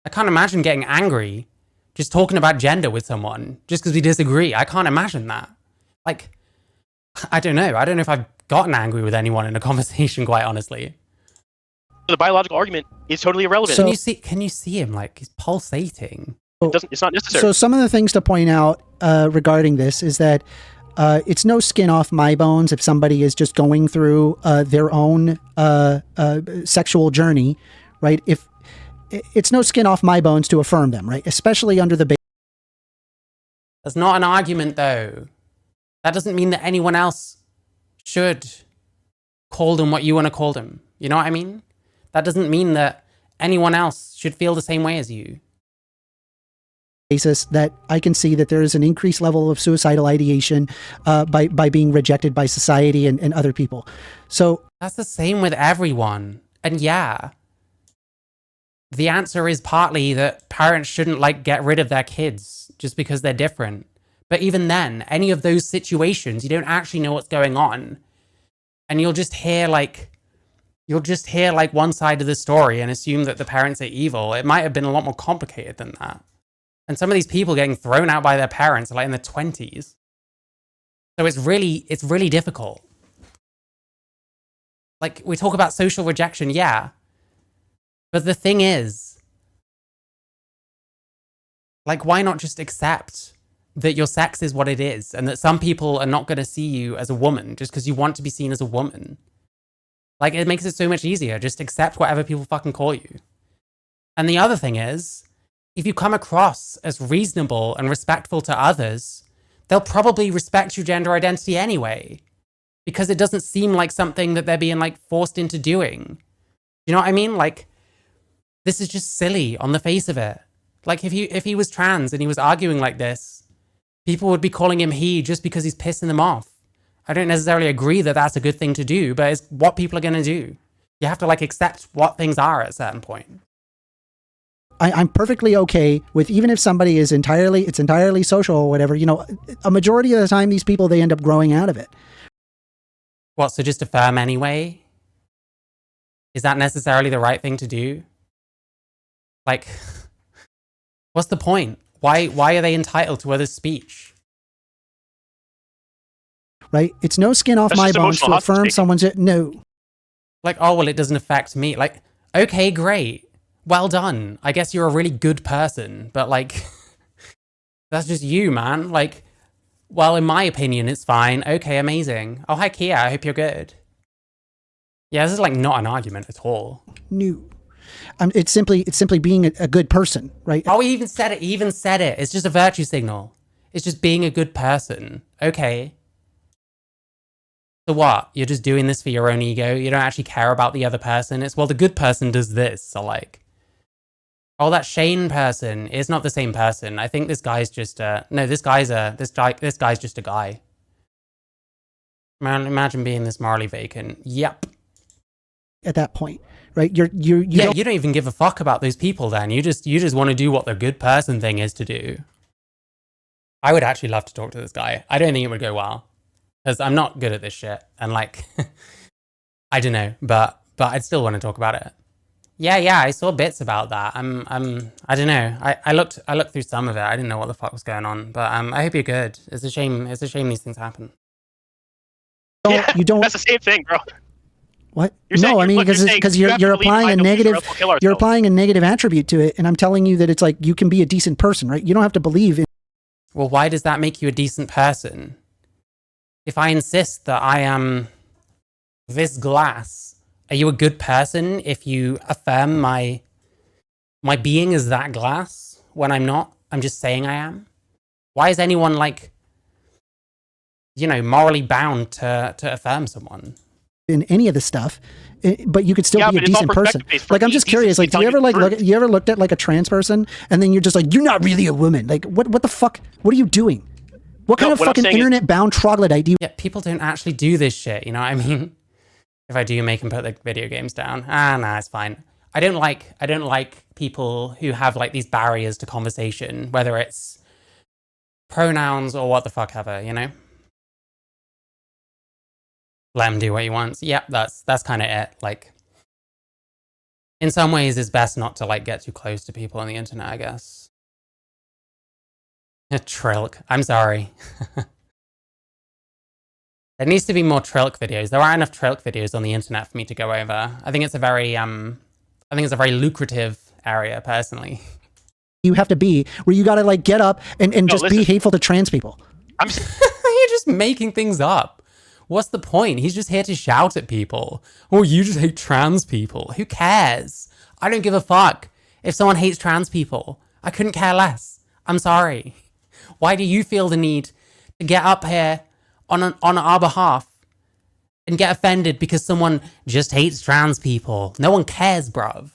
I can't imagine getting angry just talking about gender with someone just because we disagree. I can't imagine that. Like, I don't know. I don't know if I've gotten angry with anyone in a conversation, quite honestly. The biological argument is totally irrelevant. So- Can you see him? Like, he's pulsating. It's not necessary. So some of the things to point out regarding this is that it's no skin off my bones if somebody is just going through their own sexual journey, right? If it's no skin off my bones to affirm them, right? Especially under the That's not an argument, though. That doesn't mean that anyone else should call them what you want to call them. You know what I mean? That doesn't mean that anyone else should feel the same way as you. basis that I can see that there is an increased level of suicidal ideation by being rejected by society and other people. So that's the same with everyone. And yeah, the answer is partly that parents shouldn't like get rid of their kids just because they're different. But even then, any of those situations, you don't actually know what's going on. And you'll just hear like one side of the story and assume that the parents are evil. It might have been a lot more complicated than that. And some of these people getting thrown out by their parents are like in their 20s. So it's really difficult. Like, we talk about social rejection, yeah. But the thing is, like, why not just accept that your sex is what it is and that some people are not going to see you as a woman just because you want to be seen as a woman? Like, it makes it so much easier. Just accept whatever people fucking call you. And the other thing is, if you come across as reasonable and respectful to others, they'll probably respect your gender identity anyway, because it doesn't seem like something that they're being like forced into doing. You know what I mean? Like, this is just silly on the face of it. Like, if he was trans and he was arguing like this, people would be calling him he just because he's pissing them off. I don't necessarily agree that that's a good thing to do, but it's what people are going to do. You have to like accept what things are at a certain point. I'm perfectly okay with, even if somebody is entirely social or whatever, you know, a majority of the time, these people, they end up growing out of it. What, so just affirm anyway? Is that necessarily the right thing to do? Like, what's the point? Why are they entitled to others' speech? Right? It's no skin off That's my just bones to emotional affirm hostage. someone's... No. Like, oh, well, it doesn't affect me. Like, okay, great. Well done. I guess you're a really good person, but like, that's just you, man. Like, well, in my opinion, it's fine. Okay, amazing. Oh, hi, Kia. I hope you're good. Yeah, this is like not an argument at all. No. It's simply being a good person, right? Oh, he even said it. It's just a virtue signal. It's just being a good person. Okay. So what? You're just doing this for your own ego? You don't actually care about the other person? It's, well, the good person does this. So like, oh, that Shane person is not the same person. I think this guy's just this guy's just a guy. Man, imagine being this morally vacant. Yep. At that point, right? You don't even give a fuck about those people then. You just want to do what the good person thing is to do. I would actually love to talk to this guy. I don't think it would go well, because I'm not good at this shit. And like, I don't know, but I'd still want to talk about it. Yeah, I saw bits about that. I don't know. I looked through some of it. I didn't know what the fuck was going on, but I hope you're good. It's a shame these things happen. you don't. That's the same thing, bro. What? You're saying, No, I mean, look, you're because saying you're have to leave applying a behind the leader, negative, else we'll kill ourselves. you're applying a negative attribute to it, and I'm telling you that it's like you can be a decent person, right? You don't have to believe in. Well, why does that make you a decent person? If I insist that I am this glass, are you a good person if you affirm my being as that glass when I'm not? I'm just saying I am. Why is anyone like, you know, morally bound to affirm someone? in any of the stuff, but you could still be a but it's all decent person. perspective-based. For Like, I'm me, just curious, like, do you ever you ever looked at like a trans person and then you're just like, you're not really a woman? Like, what the fuck? What are you doing? What kind of fucking internet bound troglodyte do you? Yeah, people don't actually do this shit, you know what I mean? If I do make them put the video games down, nah, it's fine. I don't like people who have like these barriers to conversation, whether it's pronouns or what the fuck ever, you know? Let him do what he wants. Yep, that's kind of it. Like, in some ways, it's best not to like get too close to people on the internet, I guess. Trilk. I'm sorry. There needs to be more Trilk videos. There aren't enough Trilk videos on the internet for me to go over. I think it's a very lucrative area, personally. You have to be where you got to like get up and just be hateful to trans people. You're just making things up. What's the point? He's just here to shout at people. Oh, you just hate trans people. Who cares? I don't give a fuck if someone hates trans people. I couldn't care less. I'm sorry. Why do you feel the need to get up here on our behalf and get offended because someone just hates trans people? No one cares, bruv.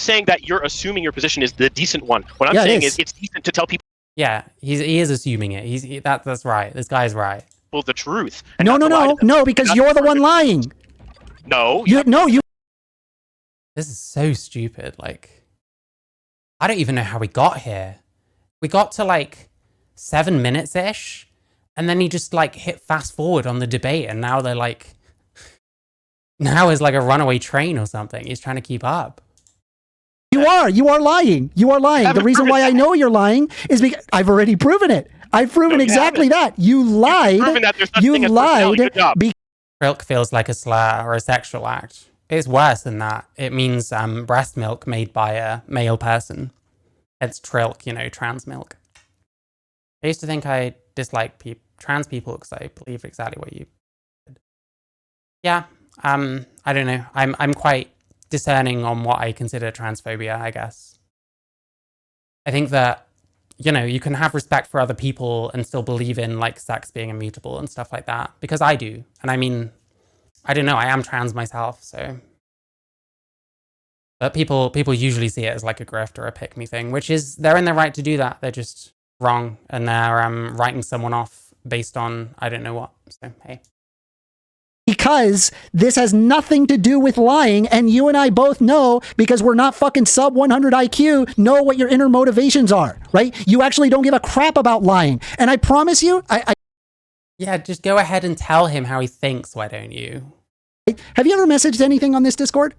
Saying that you're assuming your position is the decent one. What I'm saying is it's decent to tell people. Yeah, he is assuming it. That's right. This guy's right. Well, the truth. No, because you're the one lying. No. You. This is so stupid. Like, I don't even know how we got here. We got to like 7 minutes-ish, and then he just like hit fast forward on the debate, and now they're like, now is like a runaway train or something. He's trying to keep up. You are lying. You are lying. The reason why I know you're lying is because I've already proven it. I've proven exactly that. You lied. You lied. Trilk feels like a slur or a sexual act. It's worse than that. It means breast milk made by a male person. It's Trilk, you know, trans milk. I used to think I disliked trans people because I believe exactly what you did. Yeah, I don't know. I'm quite discerning on what I consider transphobia, I guess. I think that, you know, you can have respect for other people and still believe in like sex being immutable and stuff like that, because I do. And I mean, I don't know, I am trans myself, so. But people usually see it as like a grift or a pick me thing, which is, they're in their right to do that. They're just wrong, and they're writing someone off based on I don't know what. So hey. Because this has nothing to do with lying, and you and I both know, because we're not fucking sub 100 IQ, know what your inner motivations are, right? You actually don't give a crap about lying. And I promise you, Yeah, just go ahead and tell him how he thinks, why don't you? Have you ever messaged anything on this Discord?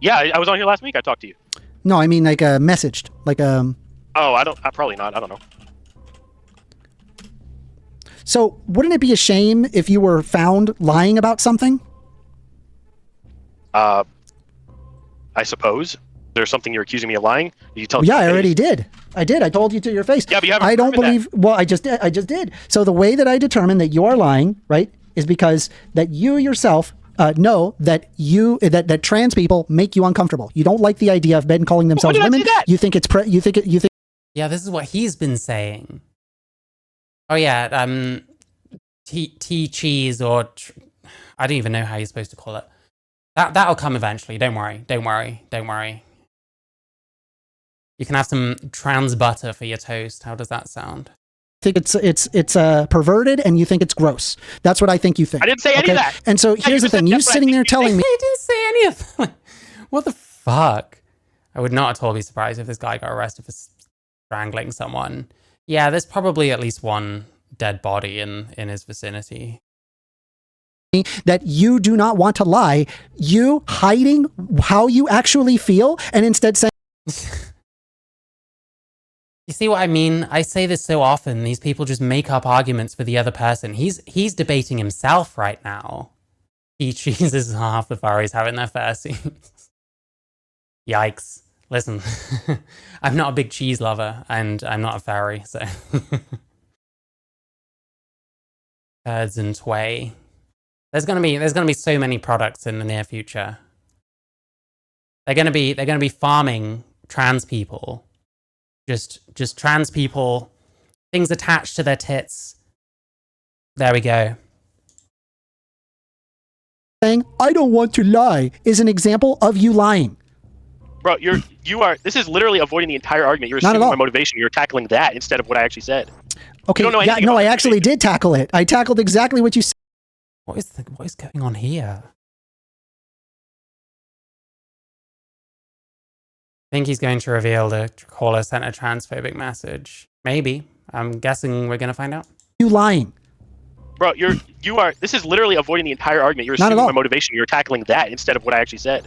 Yeah, I was on here last week. I talked to you. No, I mean like messaged. Like Oh, I probably not. I don't know. So wouldn't it be a shame if you were found lying about something? I suppose. There's something you're accusing me of lying? You tell me. Yeah, I already did. I did. I told you to your face. Yeah, but you haven't I don't proven believe. that. Well, I just did. So the way that I determine that you are lying, right, is because that you yourself know that that trans people make you uncomfortable. You don't like the idea of men calling themselves women. You think it's you think. Yeah, this is what he's been saying. Oh yeah, T cheese or I don't even know how you're supposed to call it. That'll come eventually. Don't worry. You can have some trans butter for your toast. How does that sound? Think it's perverted, and you think it's gross. That's what I think you think. I didn't say any of that. And so here's the thing: you sitting there telling me, he didn't say any of that. What the fuck? I would not at all be surprised if this guy got arrested for strangling someone. Yeah, there's probably at least one dead body in his vicinity. that you do not want to lie, you hiding how you actually feel, and instead saying. You see what I mean? I say this so often. These people just make up arguments for the other person. He's debating himself right now. He chooses half the furries having their fursuits. Yikes. Listen, I'm not a big cheese lover, and I'm not a furry, so. Birds and tway. There's gonna be so many products in the near future. They're gonna be farming trans people. Just trans people, things attached to their tits. There we go. saying, I don't want to lie, is an example of you lying. Bro, this is literally avoiding the entire argument. You're Not at assuming all. my motivation. You're tackling that instead of what I actually said. Okay, You don't know yeah, anything no, about I the actually motivation. did tackle it. I tackled exactly what you said. What is going on here? I think he's going to reveal the caller sent a transphobic message. Maybe. I'm guessing we're going to find out. You lying. Bro, this is literally avoiding the entire argument. You're Not at assuming all. my motivation. You're tackling that instead of what I actually said.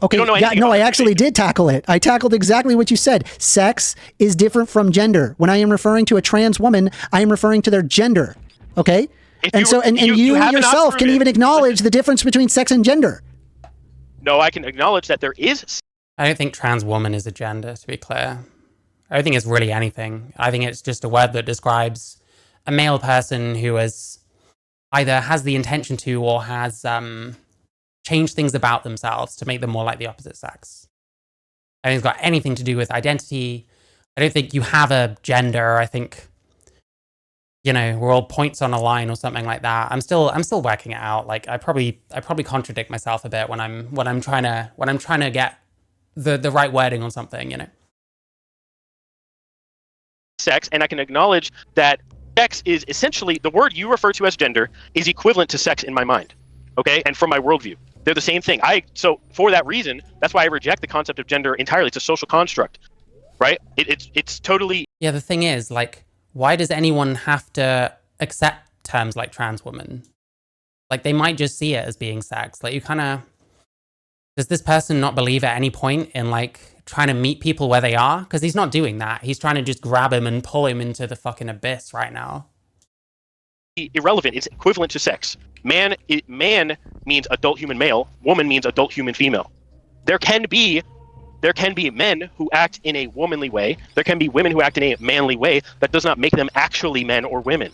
Okay, You don't know yeah, anything no, about I the actually motivation. did tackle it. I tackled exactly what you said. Sex is different from gender. When I am referring to a trans woman, I am referring to their gender. Okay? If And you- you have not yourself can proven- even acknowledge the difference between sex and gender. No, I can acknowledge that there is. I don't think trans woman is a gender, to be clear. I don't think it's really anything. I think it's just a word that describes a male person who has either has the intention to or has changed things about themselves to make them more like the opposite sex. I think it's got anything to do with identity. I don't think you have a gender. I think, you know, we're all points on a line or something like that. I'm still working it out. Like I probably contradict myself a bit when I'm trying to get the right wording on something, you know. Sex, and I can acknowledge that sex is essentially the word you refer to as gender is equivalent to sex in my mind. Okay, and from my worldview, they're the same thing. So for that reason, that's why I reject the concept of gender entirely. It's a social construct, right? It's totally. Yeah, the thing is, like, why does anyone have to accept terms like trans woman? Like, they might just see it as being sex. Like, you kind of... Does this person not believe at any point in, like, trying to meet people where they are? Because he's not doing that. He's trying to just grab him and pull him into the fucking abyss right now. Irrelevant. It's equivalent to sex. Man means adult human male. Woman means adult human female. There can be men who act in a womanly way. There can be women who act in a manly way. That does not make them actually men or women.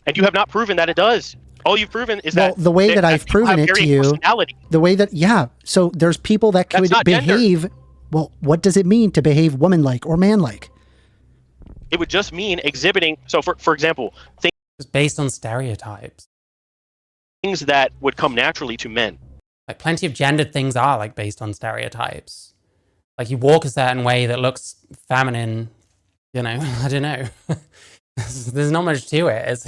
And you have not proven that it does. All you've proven is that the way that I've proven it to you, the way that, yeah. So there's people that could behave. Gender. Well, what does it mean to behave woman-like or man-like? It would just mean exhibiting. So for example, it's based on stereotypes. Things that would come naturally to men. Like plenty of gendered things are like based on stereotypes. Like you walk a certain way that looks feminine, you know, I don't know. There's not much to it.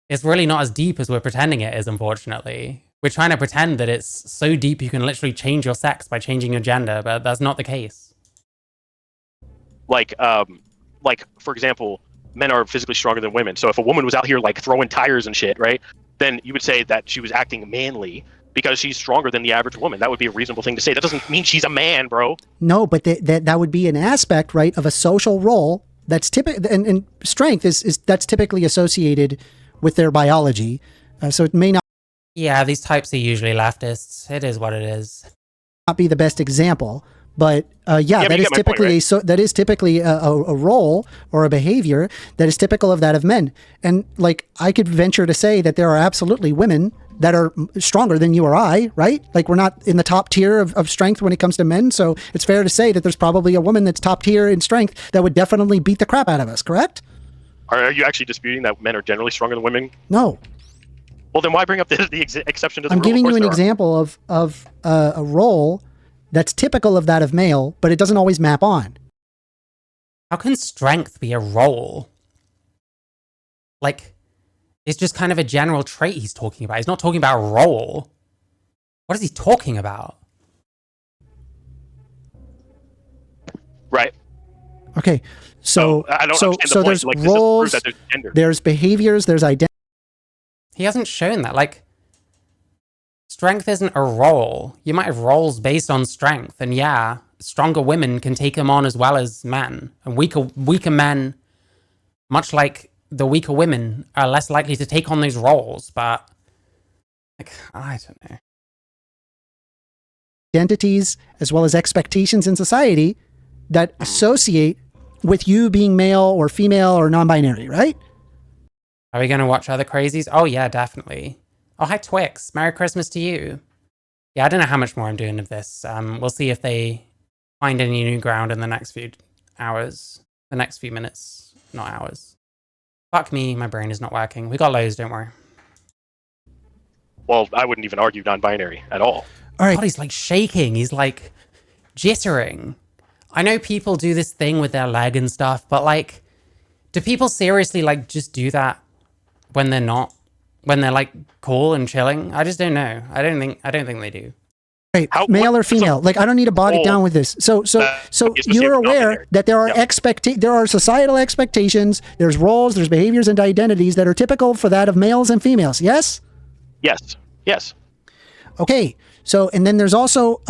It's really not as deep as we're pretending it is, unfortunately. We're trying to pretend that it's so deep you can literally change your sex by changing your gender, but that's not the case. Like for example, men are physically stronger than women. So if a woman was out here like throwing tires and shit, right? Then you would say that she was acting manly because she's stronger than the average woman. That would be a reasonable thing to say. That doesn't mean she's a man, bro. No, but that would be an aspect, right, of a social role that's typical, and strength is that's typically associated with their biology. So it may not. Yeah, these types are usually leftists. It is what it is. Not be the best example, but that is typically a role or a behavior that is typical of that of men. And like I could venture to say that there are absolutely women that are stronger than you or I, right? Like we're not in the top tier of strength when it comes to men. So it's fair to say that there's probably a woman that's top tier in strength that would definitely beat the crap out of us, correct? Are you actually disputing that men are generally stronger than women? No. Well, then why bring up the exception to the rule? I'm giving you an example of a role that's typical of that of male, but it doesn't always map on. How can strength be a role? Like, it's just kind of a general trait he's talking about. He's not talking about a role. What is he talking about? Right. Okay. So there's roles, there's behaviors, there's identity. He hasn't shown that. Like, strength isn't a role. You might have roles based on strength, and yeah, stronger women can take them on as well as men, and weaker men, much like the weaker women, are less likely to take on those roles. But like, I don't know. Identities as well as expectations in society that associate with you being male or female or non-binary, right? Are we going to watch other crazies? Oh yeah, definitely. Oh, hi Twix. Merry Christmas to you. Yeah, I don't know how much more I'm doing of this. We'll see if they find any new ground in the next few hours. The next few minutes, not hours. Fuck me, my brain is not working. We got loads, don't worry. Well, I wouldn't even argue non-binary at all. All right. God, he's like shaking. He's like jittering. I know people do this thing with their leg and stuff, but like, do people seriously like just do that when they're not, when they're like cool and chilling? I just don't know. I don't think they do. Right. Male or female? Like, I don't need to bog it down with this. So you're aware that there are there are societal expectations, there's roles, there's behaviors and identities that are typical for that of males and females. Yes? Yes. Okay. So, and then there's also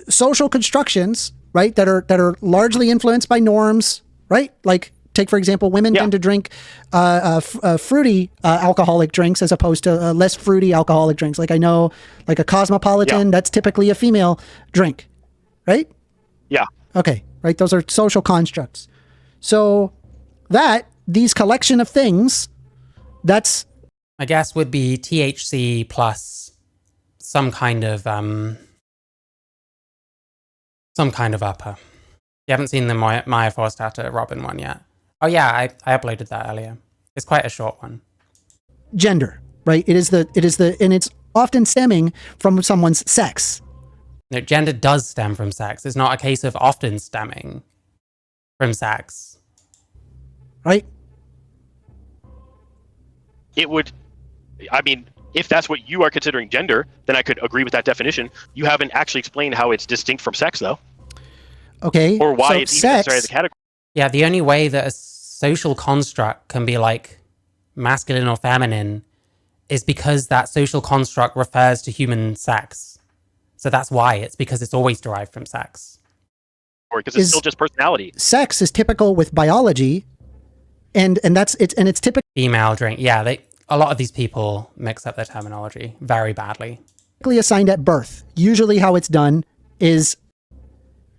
social constructions, right? That are largely influenced by norms, right? Like, take, for example, women tend to drink fruity alcoholic drinks as opposed to less fruity alcoholic drinks. Like, I know, like a Cosmopolitan, that's typically a female drink, right? Yeah. Okay, right? Those are social constructs. So these collection of things, that's... I guess would be THC plus some kind of upper. You haven't seen the Maya Robin one yet. Oh yeah, I uploaded that earlier. It's quite a short one. Gender, right? It is and it's often stemming from someone's sex. No, gender does stem from sex. It's not a case of often stemming from sex. Right? It would, I mean, if that's what you are considering gender, then I could agree with that definition. You haven't actually explained how it's distinct from sex, though. Okay. Or why so it's even necessary as a category. Yeah, the only way that a social construct can be like masculine or feminine is because that social construct refers to human sex. So that's why. It's because it's always derived from sex. Or because it's still just personality. Sex is typical with biology, and it's typically female drink. Yeah, a lot of these people mix up their terminology very badly. Assigned at birth. Usually, how it's done is,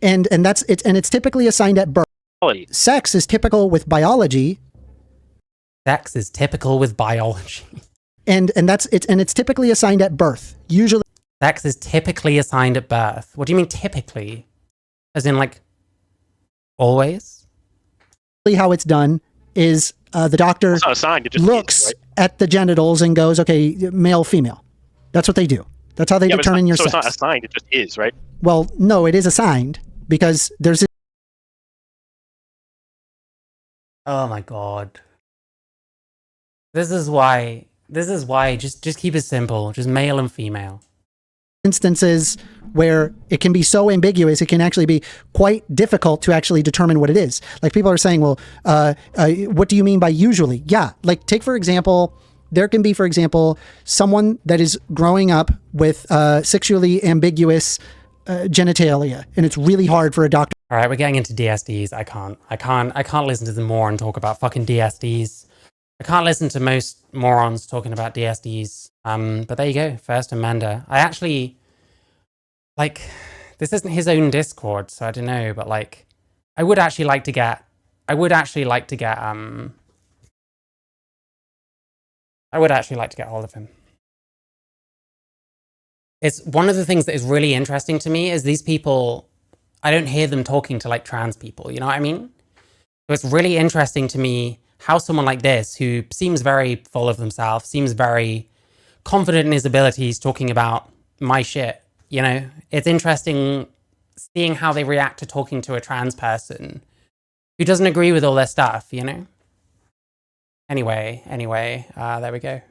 and it's typically assigned at birth. Sex is typical with biology. Sex is typical with biology. And it's typically assigned at birth. Usually, sex is typically assigned at birth. What do you mean typically? As in, like, always? How it's done is the doctor looks at the genitals and goes, okay, male, female. That's what they do. That's how they determine your sex. So it's not assigned, it just is, right? Well, no, it is assigned because there's... Oh my God. This is why, just keep it simple. Just male and female. Instances where it can be so ambiguous, it can actually be quite difficult to actually determine what it is. Like, people are saying, well, what do you mean by usually? Yeah, like, take, for example, there can be, for example, someone that is growing up with sexually ambiguous genitalia, and it's really hard for a doctor. All right, we're getting into DSDs. I can't listen to them more and talk about fucking DSDs. I can't listen to most morons talking about DSDs. But there you go, First Amender. I actually, like, this isn't his own Discord, so I don't know, but like, I would actually like to get hold of him. It's one of the things that is really interesting to me is these people, I don't hear them talking to like trans people, you know what I mean? So it's really interesting to me how someone like this, who seems very full of themselves, seems very confident in his abilities, talking about my shit, you know? It's interesting seeing how they react to talking to a trans person who doesn't agree with all their stuff, you know? Anyway, there we go.